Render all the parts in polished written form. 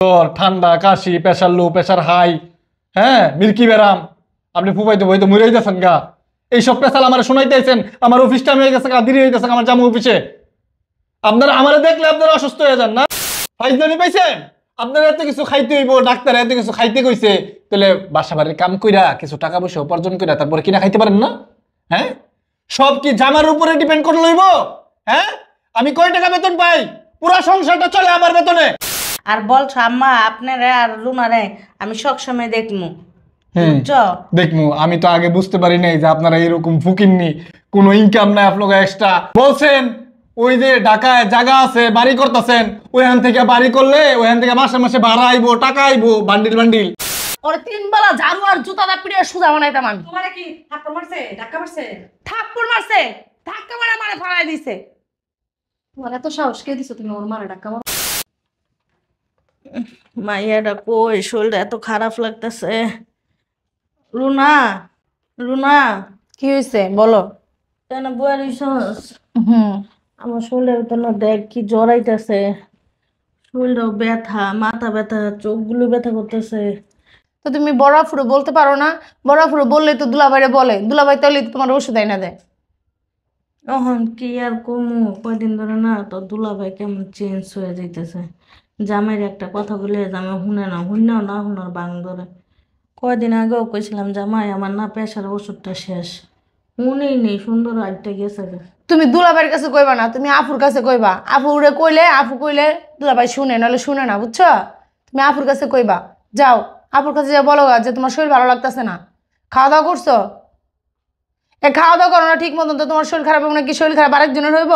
জ্বর ঠান্ডা কাশি pressure low pressure high, হ্যাঁ মির্কি ব্যারাম, আপনি ফুপাইতে বইতে মরে যাচ্ছেন গা। এইসব পেশাল আমার শোনাইতেছেন, আমার অফিস টাইম হয়ে গেছে, দেরি হয়ে গেছে আমার জামু অফিসে। আপনারা আমারে দেখলে আপনারা অসুস্থ হয়ে যান না? ফাইজলামি পাইছেন? আপনারা এত কিছু খাইতে হইব, ডাক্তার এত কিছু খাইতে কইছে, তাহলে বাসা বাড়ির কাম কইরা কিছু টাকা পয়সা উপার্জন কইরা তারপরে কিনা খাইতে পারেন না? হ্যাঁ, সব কি জামার উপরে ডিপেন্ড করে লইব? হ্যাঁ, আমি কয় টাকা বেতন পাই? পুরা সংসারটা চলে আমার বেতনে। আর বলছো আম্মা আপনারে আর রুনারে আমি সবসময় দেখমু, বুঝছো? দেখমু, আমি তো আগে বুঝতে পারি নাই যে আপনারা এরকম ফুকিননি, কোনো ইনকাম নাই আপনাদের এক্সট্রা। বলছেন ওই যে ঢাকায় জায়গা আছে বাড়ি করতেছেন, ওইখান থেকে বাড়ি করলে ওইখান থেকে মাসে মাসে ভাড়া আইবো, টাকা আইবো, বান্ডিল বান্ডিল। ওরে 3 বেলা ঝাড়ু আর জুতা দা পিড়ে সুজা বানাইতাম আমি। তোমারে কি থাপ্পড় মারছে, ধাক্কা মারছে? থাপ্পড় মারছে, ধাক্কা মারা মানে ফালাই দিছে। তোমার এত সাহস কে দিছো তুমি ওর মারে ধাক্কা মারো? মাইয়াটা কই, শরীরটা এত খারাপ লাগতেছে। রুনা, রুনা কি হইছে বলো? কেন বয়ারিস? আমার শরীরের ভিতর দেখ কি জড়াইতেছে, শরীরটাও ব্যথা, মাথা ব্যথা, চোখগুলো ব্যথা করতেছে। তো তুমি বড়াফুরো বলতে পারো না? বড়াফুরো বললে তো দুলাভাইরে বলে, দুলাভাই তাহলে তোমার ওষুধ আইনা দেয়। এখন কি আর কমু, কয়দিন ধরে না তো দুলাভাই কেমন চেঞ্জ হয়ে যাইতেছে। জামাইয়ের একটা কথা বলে জামাই শুনে না, শুনেও না শুনার বাং ধরে। কয়দিন আগেও কইছিলাম জামাই আমার না প্রেশার ওষুধটা শেষ, শুনেই নেই, সুন্দর আটটা গেছে। তুমি দুলাভাইয়ের কাছে কইবা না, তুমি আফুর কাছে কইবা। আফুরে কইলে, আফু কইলে দুলাভাই শুনে, নাহলে শুনে না, বুঝছো? তুমি আফুর কাছে কইবা, যাও আফুর কাছে যা বলো যে তোমার শরীর ভালো লাগতেছে না। খাওয়া দাওয়া করছো? খাওয়া দাওয়া করো না ঠিক মতন, তো তোমার শরীর খারাপ হবে না? কি শরীর খারাপ আরেকজনের হইব?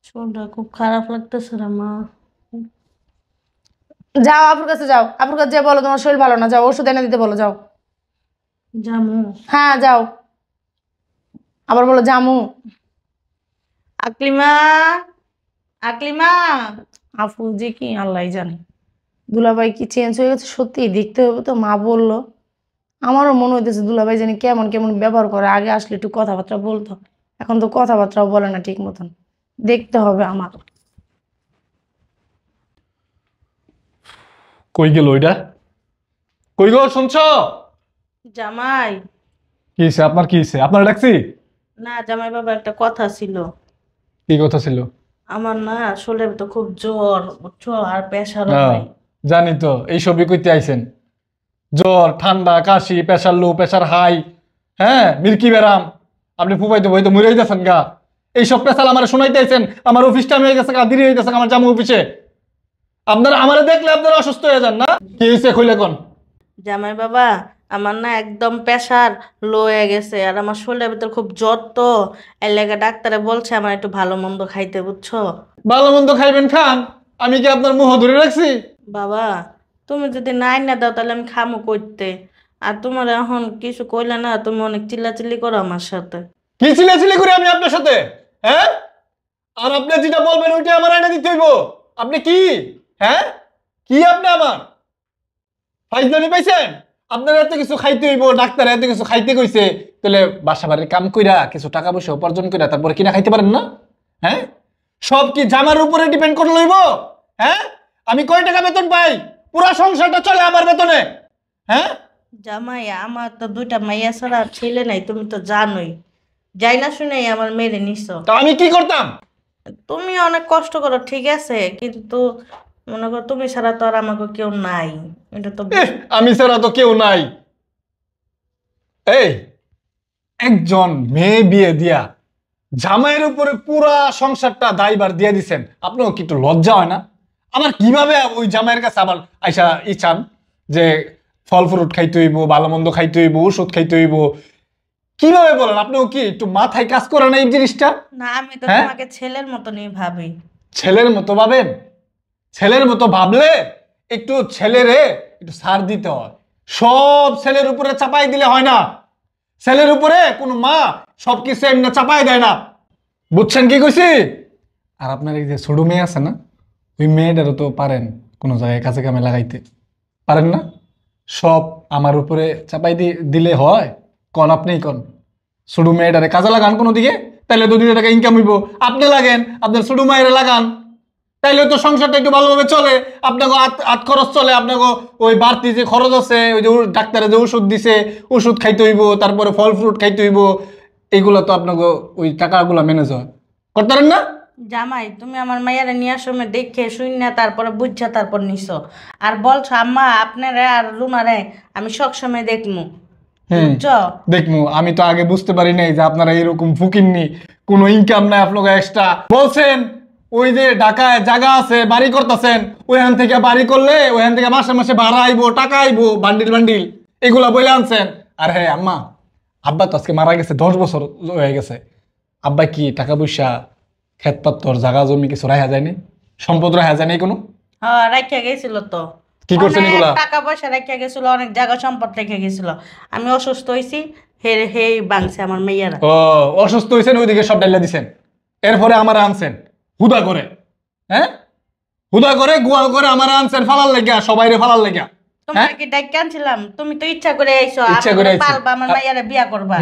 শরীরটা খুব খারাপ লাগতেছে রে মা। যাও আফুর কাছে যাও, আফুর কাছে যা বলো তোমার শরীর ভালো না, যাও ওষুধ এনে দিতে বলো, যাও। জামু? হ্যাঁ যাও, আবার বলো জামু। আকলিমা, আকলিমা। আফু যে কি আল্লাহ জানে, দুলাভাই কি চেঞ্জ হয়ে গেছে সত্যি, দেখতে হবে তো। মা বললো, আমারও মনে হইতেছে দুলাভাই জানি কেমন কেমন ব্যবহার করে। আগে আসলে একটু কথাবার্তা বলতো, এখন তো কথাবার্তাও বলে না ঠিক মতন। দেখতে হবে আমার। কই গেল ওইটা? কই গো, শুনছো? জামাই? কি হইছে আপনার? কি হইছে আপনার? ডাকছি না জামাই বাবা, একটা কথা ছিল। কি কথা ছিল? আমার না শরীরে তো খুব জ্বর, বুঝছো, আর প্রেশারও নাই। জানি তো, এই সবই কইতে আইছেন। জ্বর ঠান্ডা কাশি প্রেশার লো প্রেশার হাই, হ্যাঁ মির্কি ব্যারাম, আপনি ফুপাইতে বইতে মরে যাচ্ছেন গা। এইসব পেশাল আমার শোনাইতে আইছেন, আমার অফিস টাইম হয়ে গেছে, দেরি হয়ে গেছে আমার জামু অফিসে। আপনারা আমারে দেখলে আপনারা অসুস্থ হয়ে যান না? কি হয়েছে কইলে কোন? জামাই বাবা, আমার না একদম প্রেশার লো হয়ে গেছে, আর আমার শরীরের ভিতর খুব জ্বর, তো এর লেগে ডাক্তারে বলছে আমার একটু ভালো মন্দ খাইতে, বুঝছো? ভালো মন্দ খাইবেন খান, আমি কি আপনার মুহ ধরে রাখছি? বাবা তুমি যদি নাই না দাও তাহলে আমি খামো করতে। আর তোমার এখন কিছু কইলে না, তুমি অনেক চিল্লাচিল্লি করো আমার সাথে। কি চিল্লাচিল্লি করে আমি আপনার সাথে? হ্যাঁ, আর আপনি যেটা বলবেন ওইটা আমার এনে দিতে হইব। আপনি কি, হ্যাঁ কি আপনি আমার ফাইজলামি পাইছেন? আপনারা এত কিছু খাইতে হইব, ডাক্তার এত কিছু খাইতে কইছে, তাহলে বাসা বাড়ির কাম কইরা কিছু টাকা পয়সা উপার্জন কইরা তারপরে কিনা খাইতে পারেন না? হ্যাঁ, সব কি জামার উপরে ডিপেন্ড করে লইব? হ্যাঁ, আমি কয় টাকা বেতন পাই? পুরা সংসারটা চলে আমার বেতনে। হ্যাঁ জামাই, আমার তো 2টা মাইয়া ছাড়া আর ছেলে নাই, তুমি তো জানোই। যাই না শুনেই আমার মেরে নিছো। তো আমি কি করতাম? তুমি অনেক কষ্ট করো ঠিক আছে, কিন্তু মনে করো তুমি ছাড়া তো আর আমাকে কেউ নাই, এটা তো আমি ছাড়া তো কেউ নাই। এই একজন মেয়ে বিয়ে দিয়া জামাইয়ের উপরে পুরা সংসারটা দায়ভার দিয়ে দিছেন, আপনার কি একটু লজ্জা হয় না? আমার কিভাবে ওই জামাইয়ের কাছে আবার আইসা চান যে ফল ফ্রুট খাইতে হইব, ভালো মন্দ খাইতে হইব, ওষুধ খাইতে হইব? কিভাবে বলেন? আপনিও কি একটু মাথায় কাজ করে না এই জিনিসটা? না, আমি তো হ্যাঁ? তোমাকে ছেলের মতনই ভাবি। ছেলের মতো ভাবেন? ছেলের মতো ভাবলে একটু ছেলেরে একটু ছাড় দিতে হয়। সব ছেলের উপরে চাপাই দিলে হয় না। ছেলের উপরে কোনো মা সবকিছু এমনি চাপাই দেয় না, বুঝছেন কি কইছি? আর আপনার এই যে ছোট মেয়ে আছে না, ওই মেয়েটারও তো পারেন কোনো জায়গায় কাছে কামে লাগাইতে পারেন না? সব আমার উপরে চাপাই দিলে হয়? কন আপনিই কন, ছোট মেয়েটারে কাজে লাগান কোনো দিকে, তাহলে 2 টাকা ইনকাম হইব। আপনি লাগেন, আপনার ছোট মায়েরা লাগান, তাইলে তো সংসারটা একটু ভালোভাবে চলে, আপনাকে আট খরচ চলে, আপনাকে ওই বাড়তি যে খরচ আছে, ওই যে ডাক্তারে যে ওষুধ দিছে, ওষুধ খাইতে হইব, তারপরে ফল ফ্রুট খাইতে হইব, এইগুলো তো আপনাকে ওই টাকাগুলো ম্যানেজ হয়, করতে পারেন না? জামাই তুমি আমার মাইয়ারে নিয়ে সময় দেখে শুই না তারপরে বুঝছা তারপর নিছো, আর বলছো আম্মা আপনারে আর রুমারে আমি সবসময় দেখমু, বুঝছো? দেখমু আমি তো আগে বুঝতে পারি নাই যে আপনারা এরকম ফুকিননি, কোনো ইনকাম নাই আপনাকে এক্সট্রা। বলছেন ওই যে ঢাকায় জায়গা আছে বাড়ি করতেছেন, ওইখান থেকে বাড়ি করলে ওইখান থেকে মাসে মাসে ভাড়া আইবো, টাকা আইবো, বান্ডিল বান্ডিল, এগুলা বলে আনছেন। আর হ্যাঁ আম্মা, আব্বা তো আজকে মারা গেছে, 10 বছর হয়ে গেছে। আব্বা কি টাকা পয়সা, ক্ষেত পাত্তর, জায়গা জমি কিছু রাখা যায়নি, সম্পদ রাখা যায়নি কোনো? হ্যাঁ রাখিয়া গেছিল তো, কি করছেন অনেক এগুলা? টাকা পয়সা রাখিয়া গেছিল, অনেক জায়গা সম্পদ রেখে গেছিল। আমি অসুস্থ হয়েছি, হে হে বাংছে আমার মেয়েরা। ও অসুস্থ হয়েছেন, ওইদিকে সব ডাইলা দিছেন, এরপরে আমার আনছেন হুদা করে, হ্যাঁ হুদা করে গোয়াল করে আমার আনছেন ফালার লেগা, সবাইরে ফালার লেগা। তোমার কি ডাক আনছিলাম? তুমি তো ইচ্ছা করে আইছো, ইচ্ছা করে আইছি। পারবা আমার মেয়েরা বিয়া করবা।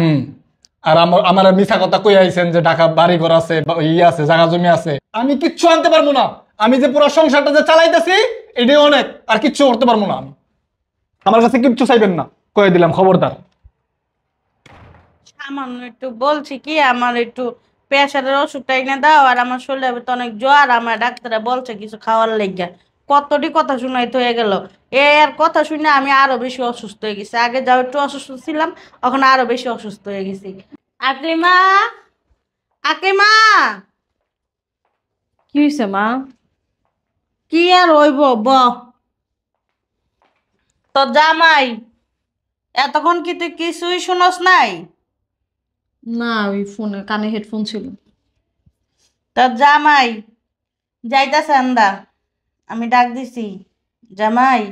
আর আমার মিছা কথা কই আইছেন যে ঢাকা বাড়ি ঘর আছে, ইয়ে আছে, জায়গা জমি আছে। আমি কিচ্ছু আনতে পারবো না, আমি যে পুরো সংসারটা যে চালাইতেছি এটাই অনেক, আর কিচ্ছু করতে পারবো না আমি। আমার কাছে কিচ্ছু চাইবেন না, কয়ে দিলাম, খবরদার। সামান্য একটু বলছি কি, আমার একটু প্রেশারের ওষুধটা এনে দাও, আর আমার শরীরের ভিতরে অনেক জ্বর, আমার ডাক্তারে বলছে কিছু খাওয়ার লেগে। কতটি কথা শুনাইতে হয়ে গেল, এর কথা শুনে আমি আরো বেশি অসুস্থ হয়ে গেছি। আগে যাও একটু অসুস্থ ছিলাম, এখন আরো বেশি অসুস্থ হয়ে গেছি। আকলিমা, আকলিমা। কি হয়েছে মা? কি আর হইব তো জামাই, এতক্ষণ কি তুই কিছুই শুনস নাই? না, ওই ফোনে কানে হেডফোন ছিল। তোর জামাই যাইতাছে আন্দা, আমি ডাক দিছি। জামাই,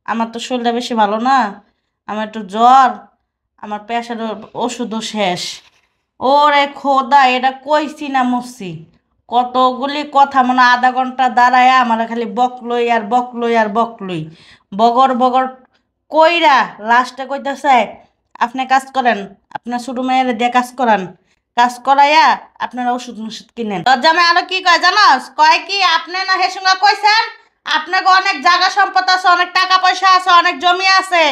আমার তো শরীরটা বেশি ভালো না, আমার একটু জ্বর, আমার প্রেশারের ওষুধও শেষ। ওরে খোদা, এটা কইছি না মরছি, কতগুলি কথা মনে আধা ঘন্টা দাঁড়ায় আমার খালি বকলই আর বকলই আর বকলই, বগর বগর কইরা লাস্টে কইতাছে আপনি কাজ করেন, আপনার ছোট মেয়ের দিয়ে কাজ করান, কাজ করাইয়া আপনারা ওষুধ মুষুধ কিনেন। তোর জামাই আরো কি কয় জানাস? কয় কি আপনি না হে সঙ্গে কইছেন আপনাকে অনেক জায়গা সম্পদ আছে, অনেক টাকা পয়সা আছে, অনেক জমি আছে,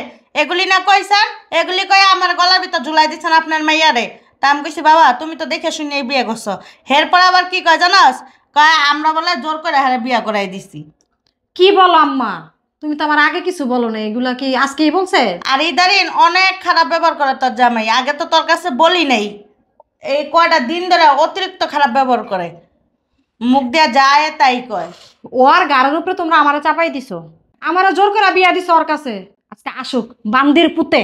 এগুলি না কইছেন? এগুলি কয়ে আমার গলার ভিতর ঝুলাই দিচ্ছেন আপনার মাইয়ারে। তা আমি কইছি বাবা তুমি তো দেখে শুনে বিয়ে করছো। এরপর আবার কি কয় জানাস? কয় আমরা বলে জোর করে হারে বিয়ে করাই দিছি। কি বলো আম্মা? তুমি তো আমার আগে কিছু বলো না, এগুলা কি আজকেই বলছে? আর ইদারিন অনেক খারাপ ব্যবহার করে তোর জামাই, আগে তো তোর কাছে বলি নেই, এই কয়টা দিন ধরে অতিরিক্ত খারাপ ব্যবহার করে, মুখ দিয়া যায় তাই কয়। ওর গাড়ির উপরে তোমরা আমারে চাপাই দিছো, আমারও জোর করে বিয়া দিছো ওর কাছে। আজকে আসুক বান্দির পুতে,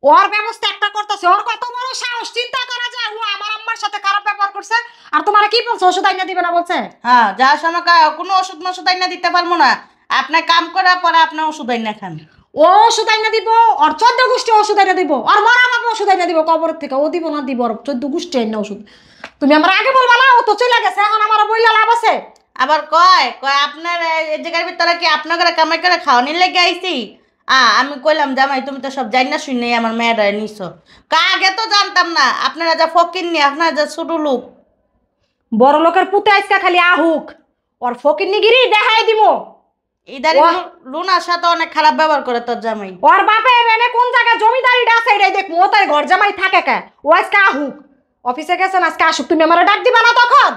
ওর ব্যবস্থা একটা করতেছে। ওর কত বড় সাহস, চিন্তা করা যায় ও আমার আম্মার সাথে খারাপ ব্যবহার করছে। আর তোমার কি বলছো, ওষুধ আইনা দিবে না বলছে? হ্যাঁ, যার সময় কোনো ওষুধ মষুধ আইনা দিতে পারবো না, আপনার কাম করার পরে আপনার ওষুধ আইনা খান। ও ওষুধ আইনা দিব, ওর 14 গোষ্ঠী ওষুধ আইনা দিব, আর মরা বাবা ওষুধ আইনা দিব কবরের থেকে। ও দিব না দিব, ওর 14 গোষ্ঠী আইনা ওষুধ। তুমি আমার আগে বলবা না? ও তো চলে গেছে, এখন আমার বইলা লাভ আছে? আবার কয় কয় আপনার এই জায়গার ভিতরে কি আপনার ঘরে কামাই করে খাওয়ানির লেগে আইছি? আমি কইলাম জামাই তুমি তো সব জানি না শুনে আমার মেয়েরা নিছো। আগে তো জানতাম না আপনারা যা ফকির নি, আপনারা যা ছোট লোক। বড় লোকের পুতে আজকা খালি আহুক, ওর ফকিরনিগিরি দেখাই দিব। ইদারি লুনার সাথে অনেক খারাপ ব্যবহার করে তোর জামাই। ওর বাপে এনে কোন জায়গায় জমিদারিটা আছে এটাই দেখবো। ও তাই ঘর জামাই থাকে কে? ও আজকে আহুক, অফিসে গেছেন আজকে আসুক। তুমি আমার ডাক দিবা না তখন?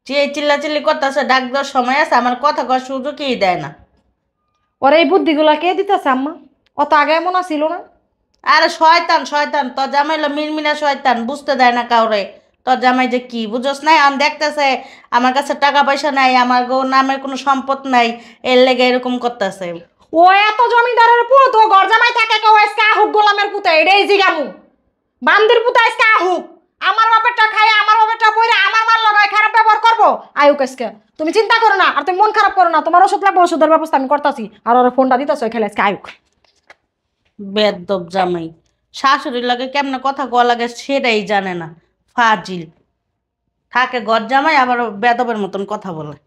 যে চিল্লাচিল্লি করতেছে, ডাক দেওয়ার সময় আছে, আমার কথা কর সুযোগই দেয় না। ওর এই বুদ্ধিগুলা কে দিতেছে আম্মা? অত আগে এমন ছিল না। আরে শয়তান শয়তান, তোর জামাই হলো মিনমিনা শয়তান, বুঝতে দেয় না কাউরে। তোর জামাই যে কি বুঝোস নাই, আমি দেখতেছে আমার কাছে টাকা পয়সা নাই, আমার নামের কোনো সম্পদ নাই, এর লেগে এরকম করতেছে। ও এত জমিদারের পুত, ও ঘর জামাই থাকে কে? ও আজকে আহুক গোলামের পুতে, এটাই জিগামু। বান্দির পুতে আজকে আহুক, আমার বাপেরটা খায়, আমার বাপেরটা পরে আমার মাল লাগায় খারাপ ব্যবহার করবো। আয়ুক আজকে, তুমি চিন্তা করো না, আর তুমি মন খারাপ করো না। তোমার ওষুধ লাগবে, ওষুধের ব্যবস্থা আমি করতেছি। আর ওর ফোনটা দিতেছো খেলে আজকে আয়ুক। বেদব জামাই, শাশুড়ির লাগে কেমনে কথা কওয়া লাগে সেটাই জানে না, ফাজিল থাকে ঘর জামাই, আবার বেদবের মতন কথা বলে।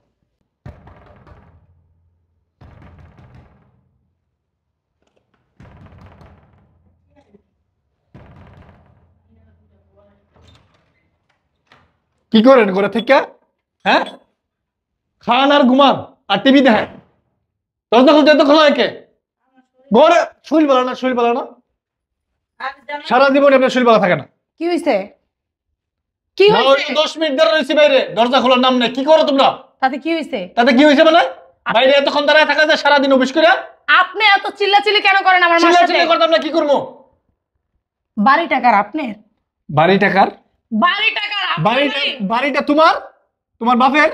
কি করেন ঘরে থেকে? হ্যাঁ খান আর ঘুমান আর টিভি দেখেন। দরজা খুলতে এত খোলা একে ঘরে শরীর ভালো না, শরীর ভালো না, সারা জীবন আপনার শরীর ভালো থাকে না। কি হইছে? কি না, ওই হইছে? 10 মিনিট ধরে রয়েছি বাইরে, দরজা খোলার নাম নেই। কি করো তোমরা? তাতে কি হইছে? তাতে কি হয়েছে মানে? বাইরে এতক্ষণ দাঁড়ায় থাকা যায় সারাদিন অফিস করে? আপনি এত চিল্লাচিল্লি কেন করেন আমার মার সাথে? চিল্লাচিল্লি করতাম না, কি করবো? বাড়ি টাকার আপনার? বাড়ি টাকার? বাড়ি টাকার বাড়িটা বাড়িটা তোমার, তোমার বাপের,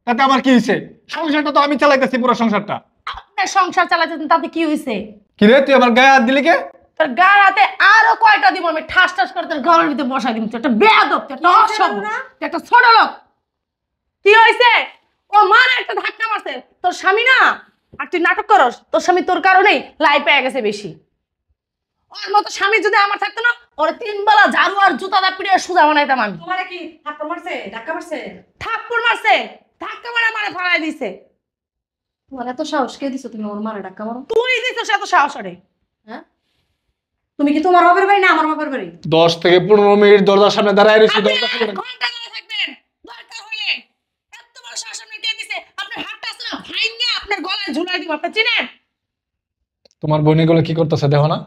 তাতে আমার কি হয়েছে? সংসারটা তো আমি চালাইতেছি, পুরো সংসারটা। আপনার সংসার চালাচ্ছেন, তাতে কি হইছে? কি রে, তুই আমার গায়ে হাত দিলি কে? তোর গায়ে হাতে আরো কয়টা দিব আমি, ঠাস ঠাস করে তোর ঘরের ভিতরে বসাই দিব। তুই একটা বেয়াদব, তুই একটা অসভ্য, তুই একটা ছোট লোক। কি হইছে? ও মার একটা ধাক্কা মারছে তোর স্বামী না, আর তুই নাটক করস। তোর স্বামী তোর কারণেই লাই পেয়ে গেছে বেশি। ওর মতো স্বামী যদি আমার থাকতো না, ওর 3 বেলা ঝাড়ু আর জুতা দা পিড়ে সুজা বানাইতাম আমি। তোমারে কি থাপ্পড় মারছে, ধাক্কা মারছে? থাপ্পড় মারছে, ধাক্কা মারা মারে ফালাই দিছে। তোমার এত সাহস কে দিছো তুমি ওর মারে ধাক্কা মারো? তুই দিছিস এত সাহস ওরে? হ্যাঁ, তুমি কি তোমার বাপের বাড়ি না আমার বাপের বাড়ি? 10 থেকে 15 মিনিট দরজার সামনে দাঁড়ায় রয়েছি, আপনি দরজা খুলে এক রাখ। ঘন্টা ধরে থাকবেন দরকার হলে। এত বড় সাহস আপনি কে দিছে? আপনার হাতটা আছে না ভাইঙ্গা আপনার গলায় ঝুলাই দিব। আপনি চিনেন? তোমার বোন এগুলো কি করতেছে দেখো না?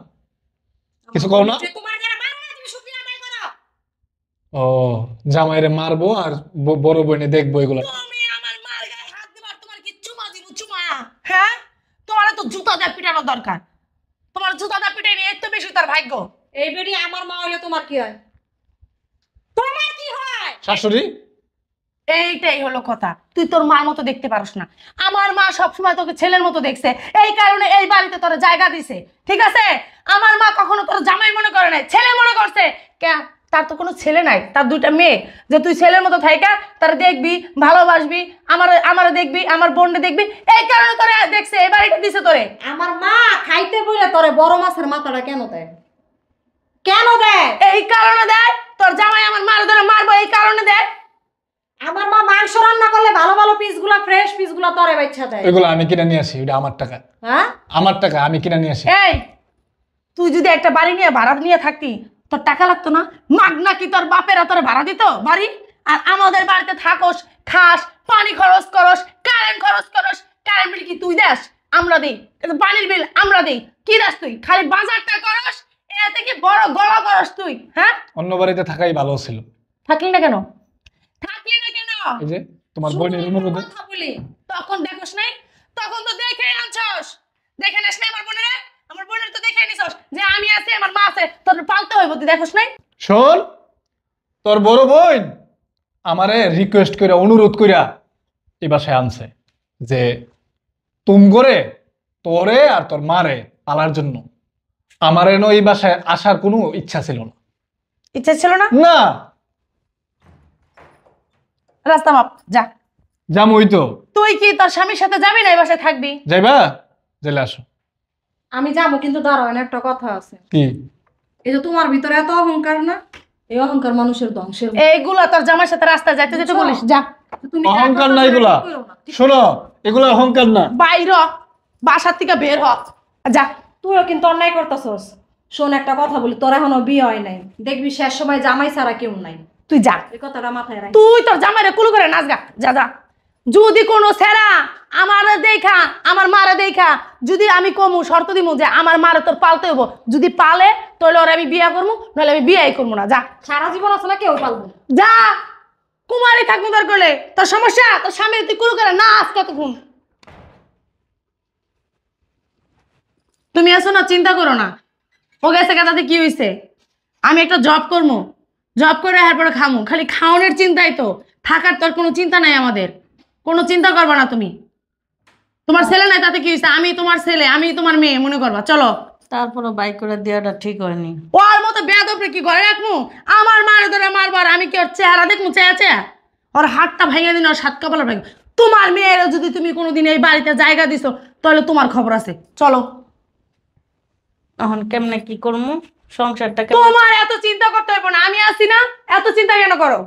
কিছু কও না? যে তোমার যারা মারো না, তুমি শুকরিয়া আদায় করো। ও, জামাইরে মারবো আর বড় বোনে দেখবো এগুলো। তুমি আমার মার গায়ে হাত দিবার, তোমার কি চুমা দিব চুমা? হ্যাঁ, তোমার তো জুতা দিয়ে পিটানো দরকার। তোমার জুতা দিয়ে পিটাই নিয়ে এত বেশি তার ভাগ্য। এই বেড়ি আমার মা হইলে তোমার কি হয়? তোমার কি হয়? শাশুড়ি? এইটাই হলো কথা। তুই তোর মার মতো দেখতে পারস না। আমার মা সবসময় তোকে ছেলের মতো দেখছে, এই কারণে এই বাড়িতে তোর জায়গা দিছে। ঠিক আছে? আমার মা কখনো তোর জামাই মনে করে নাই, ছেলে মনে করছে। কেন? তার তো কোনো ছেলে নাই, তার 2টা মেয়ে। যে তুই ছেলের মতো থাইকা তার দেখবি, ভালোবাসবি, আমার দেখবি, আমার বোনকে দেখবি, এই কারণে তোরে দেখছে, এই বাড়িটা দিছে তোরে। আমার মা খাইতে বলে তোরে বড় মাছের মাথাটা কেন দেয়? কেন দেয়? এই কারণে দেয়, তোর জামাই আমার মার ধরে মারবো এই কারণে দেয়। আমার মা মাংস রান্না করলে ভালো ভালো পিসগুলা, ফ্রেশ পিসগুলা তোরে বাচ্চা দেয়। এগুলো আমি কিনে নিয়ে আসি, এটা আমার টাকা। হ্যাঁ, আমার টাকা, আমি কিনে নিয়ে আসি। এই, তুই যদি একটা বাড়ি নিয়ে ভাড়া নিয়ে থাকতি, তোর টাকা লাগতো না? মাগনা কি তোর বাপেরা তোর ভাড়া দিত বাড়ি? আর আমাদের বাড়িতে থাকোস, খাস, পানি খরচ করস, কারেন্ট খরচ করস। কারেন্ট বিল কি তুই দেস? আমরা দিই। কিন্তু পানির বিল আমরা দিই। কি দেস তুই? খালি বাজারটা করস, এতে কি বড় গলা করস তুই? হ্যাঁ, অন্য বাড়িতে থাকাই ভালো ছিল। থাকলি না কেন? থাকলি না কেন? এই যে তোমার শুধু বোনের একটা অনুরোধে। কথা বলি, তখন দেখোস নাই? তখন তো দেখে আনছস। দেখে নিস নাই আমার বোনের? আমার বোনের তো দেখে নিছস যে আমি আছি, আমার মা আছে, তোর পালতে হইব। তুই দেখোস নাই? শোন, তোর বড় বোন আমারে রিকোয়েস্ট কইরা, অনুরোধ কইরা এই বাসায় আনছে যে তুম করে তোরে আর তোর মারে পালার জন্য। আমার এনো এই বাসায় আসার কোনো ইচ্ছা ছিল না। ইচ্ছা ছিল না? না, রাস্তা মাপ, যা। যামই তো। তুই কি তোর স্বামীর সাথে যাবি না এই বাসায় থাকবি? যাইবা? জেলে আসো। আমি যাবো, কিন্তু দাঁড়াও, একটা কথা আছে। কি? এই যে তোমার ভিতরে এত অহংকার না, এই অহংকার মানুষের ধ্বংসের মূল। এইগুলা তোর জামার সাথে রাস্তায় যাইতে যেতে বলিস, যা। তুমি অহংকার একা না কথা এগুলা। করো না, ঠিক? শোনো, এগুলো অহংকার না। বাইর হ, বাসার থেকে বের হ, যা। তুইও কিন্তু অন্যায় করতেছস। শোন, একটা কথা বলি, তোর এখনো বিয়ে হয় নাই, দেখবি শেষ সময় জামাই ছাড়া কেউ নাই। তুই যা। এই কথাটা মাথায় রাখ। তুই তোর জামাইরে কুলু করে নাচ গা, যা যা। যদি কোনো ছেড়া আমারে দেখা, আমার মারে দেখা, যদি আমি কমু শর্ত দিমু যে আমার মারে তোর পালতে হইব, যদি পালে তাহলে ওরে আমি বিয়া করবো, নাহলে আমি বিয়াই করবো না। যা সারা জীবন আসলে কেউ পালবো না। যা, কুমারী থাকবো তোর করলে। তোর সমস্যা, তোর স্বামী তুই কুলু করে নাচ কতক্ষণ। তুমি আসো না, চিন্তা করো না। ও গেছে তাতে কি হয়েছে? আমি একটা জব করবো, জব করে এরপরে খামু। খালি খাওয়ানোর চিন্তাই তো, থাকার তোর কোনো চিন্তা নাই আমাদের। কোনো চিন্তা করবা না তুমি। তোমার ছেলে নাই তাতে কি হয়েছে? আমি তোমার ছেলে, আমি তোমার মেয়ে মনে করবা। চলো। তারপরে বাইক করে দেওয়াটা ঠিক হয়নি। ওর মতো বেয়াদবরে কি ঘরে রাখবো? আমার মারে ধরে মারবার, আমি কি ওর চেহারা দেখবো? চেয়া চেয়া ওর হাতটা ভাঙিয়ে দিন, ওর সাত কপাল ভাঙে। তোমার মেয়ের যদি তুমি কোনোদিন এই বাড়িতে জায়গা দিছো, তাহলে তোমার খবর আছে। চলো। এখন কেমনে কি করবো সংসারটা? তোমার এত চিন্তা করতে হইব না, আমি আছি না, এত চিন্তা কেন করো?